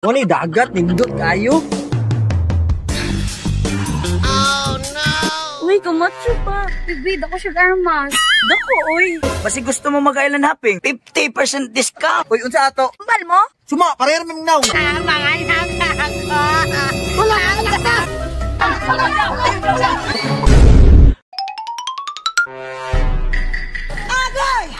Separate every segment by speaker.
Speaker 1: Wala dagat, nindot kayo.
Speaker 2: Uy, kamatso pa. Bibid ako siya armas. Dako, uy.
Speaker 1: Basi gusto mo mag-island hopping, 50% discount. Uy, unsa ato?
Speaker 2: Bal mo?
Speaker 1: Suma, pareher ming naw.
Speaker 2: Mga nakaka. Wala ka.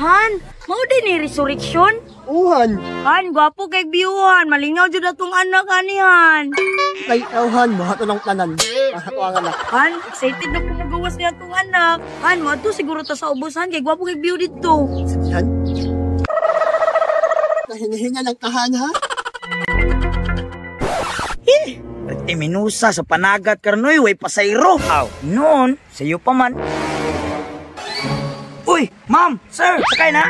Speaker 2: Han, mau din ni resurrection?
Speaker 3: Uhan.
Speaker 2: Han, gwapo kay biyuhan. Malingaw dyan na tong anak, Han.
Speaker 3: Kay Uhan, mahato ng tanan. Mahato ang anak.
Speaker 2: Han, excited na po magawas niya tong anak. Han, mo to siguro ta sa ubusan kay gwapo kay biyu dito.
Speaker 3: Yan. Nahinga-hinga ng tahan, ha?
Speaker 1: Minusa sa panagat karnoy, way pasayro. Aw, noon, sayo pa man. Uy, ma'am, sir, sakay na.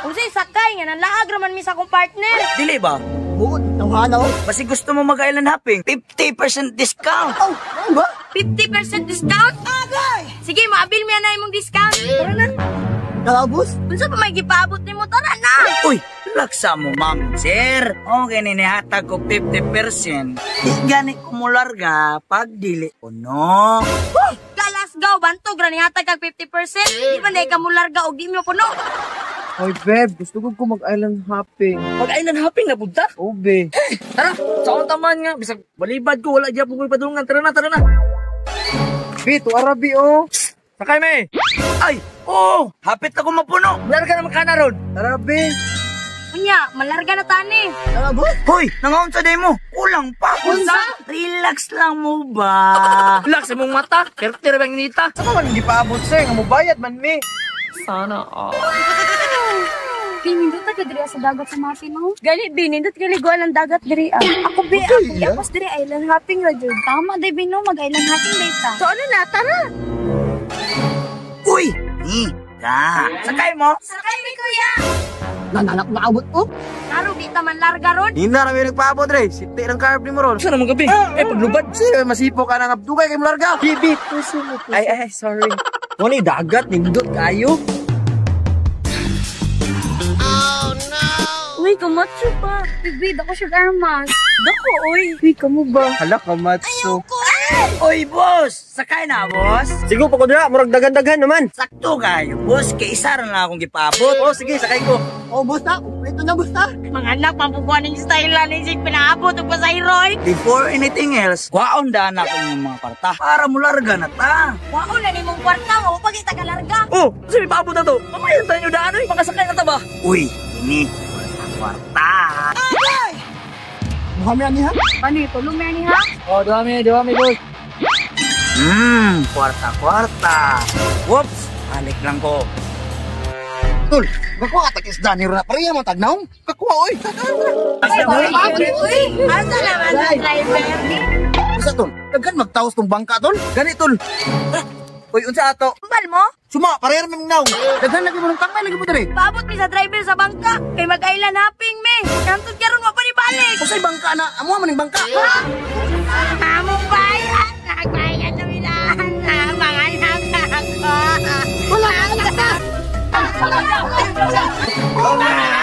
Speaker 2: Unsay sakay nga nalaag raman mi sa akong partner.
Speaker 1: Dili ba?
Speaker 3: Buod, nawhanaw.
Speaker 1: Basi gusto mo mag-island hopping, 50% discount.
Speaker 3: Oh, ano ba?
Speaker 2: 50% discount? Agay! Sige, maabil mi na imong discount. Tara na.
Speaker 3: Kalabos?
Speaker 2: Unsa pa may gipaabot nimo? Tara na.
Speaker 1: Uy, laksa mo, ma'am, sir. Okay, ninihatag ko 50%. Di gani ko mo larga pag dili ko, no?
Speaker 2: Galasgaw, bantog, ranihatag kag 50%. Di ba na ka mo larga o di mo puno?
Speaker 3: Oy, Beb, gusto ko mag-island hopping.
Speaker 1: Mag-island hopping na punta?
Speaker 3: Obe.
Speaker 1: Tara, sa akong taman nga. Bisag balibad ko, wala dyan po ko ipadungan. Tara na, tara na.
Speaker 3: Bito, Arabi, oh.
Speaker 1: Sakay me. Ay, oo. Hapit ako mapuno. Larga na makana ron.
Speaker 3: Arabi.
Speaker 2: Unya, malarga na tani.
Speaker 3: Kalabos?
Speaker 1: Hoy, nangaon sa day mo. Kulang pa.
Speaker 2: Unsa?
Speaker 1: Relax lang mo ba?
Speaker 4: Relax mong mata. Kertir bang nita.
Speaker 3: Saan man hindi paabot sa'yo? Nga mo bayad man, me.
Speaker 4: Sana all.
Speaker 2: Pinindot ka diri sa dagat sa mga Pinoy. Gali, binindot ka liguan ang dagat diri. Ako bi, ako yapos diri island hopping ra jud. Tama day Bino, mag-island hopping data. So ano na, tara.
Speaker 1: Uy, ka. Sakay mo.
Speaker 2: Sakay mi kuya.
Speaker 3: Nananak na abot ko.
Speaker 2: Karo di ta man larga ron.
Speaker 3: Hindi na kami nagpaabot, Ray. Siti ng carb ni mo ron.
Speaker 4: Sana mong gabi.
Speaker 3: Paglubad. Sige, masipo ka ng abdugay kay Mularga. Bibit. Puso mo.
Speaker 4: Ay, sorry.
Speaker 1: Wala dagat, nindot kayo.
Speaker 2: Uy, kamatso pa. Bibid ako siya armas. Dako, uy. Uy, kamo ba?
Speaker 3: Hala ka, Matso.
Speaker 1: Uy, boss. Sakay na, boss.
Speaker 3: Sigo pa ko dira, murag dagan-dagan naman.
Speaker 1: Sakto kayo, boss. Kay isa rin lang akong gipabot.
Speaker 3: Oh, sige, sakay ko. Oh, busta. Ito na, busta.
Speaker 2: Mga anak, mapukuha ng style lang ni Sig pinaabot o pa sa Iroy.
Speaker 1: Before anything else, kwaon daan ako ng mga parta para mularga na ta.
Speaker 2: Wao na ni mong kwarta, o pagkita ka larga.
Speaker 4: Oh, sabi paabot na to. Mamayan tayo nyo daan eh. Makasakay na ta ba?
Speaker 1: Uy, ini kwarta.
Speaker 3: Mukhang yan niya.
Speaker 2: Paano ito? Lumeni ha?
Speaker 4: Oh, dami, boss.
Speaker 1: Kwarta. Whoops, balik lang ko.
Speaker 3: Tol, kakuha ka takisda ni Rona. Pariya mo tagnaong. Kakuha, oy.
Speaker 2: Uy, asa naman ang driver?
Speaker 3: Isa, Tol. Daghan magtaos tong bangka, Tol. Gani, Tol. Uy, unsa ato?
Speaker 2: Bal mo?
Speaker 3: Suma, parehar ming naw. Daghan lagi mo ng tangkay, lagi mo dali.
Speaker 2: Paabot mi sa driver sa bangka. Kay mag-island hopping me. Nantod ka ron mapanibalik.
Speaker 3: Usay bangka na. Amo man ning bangka.
Speaker 2: Among bayan. Nagbayan na milahan na mga nakaka.
Speaker 3: Wala ka.
Speaker 2: Wala.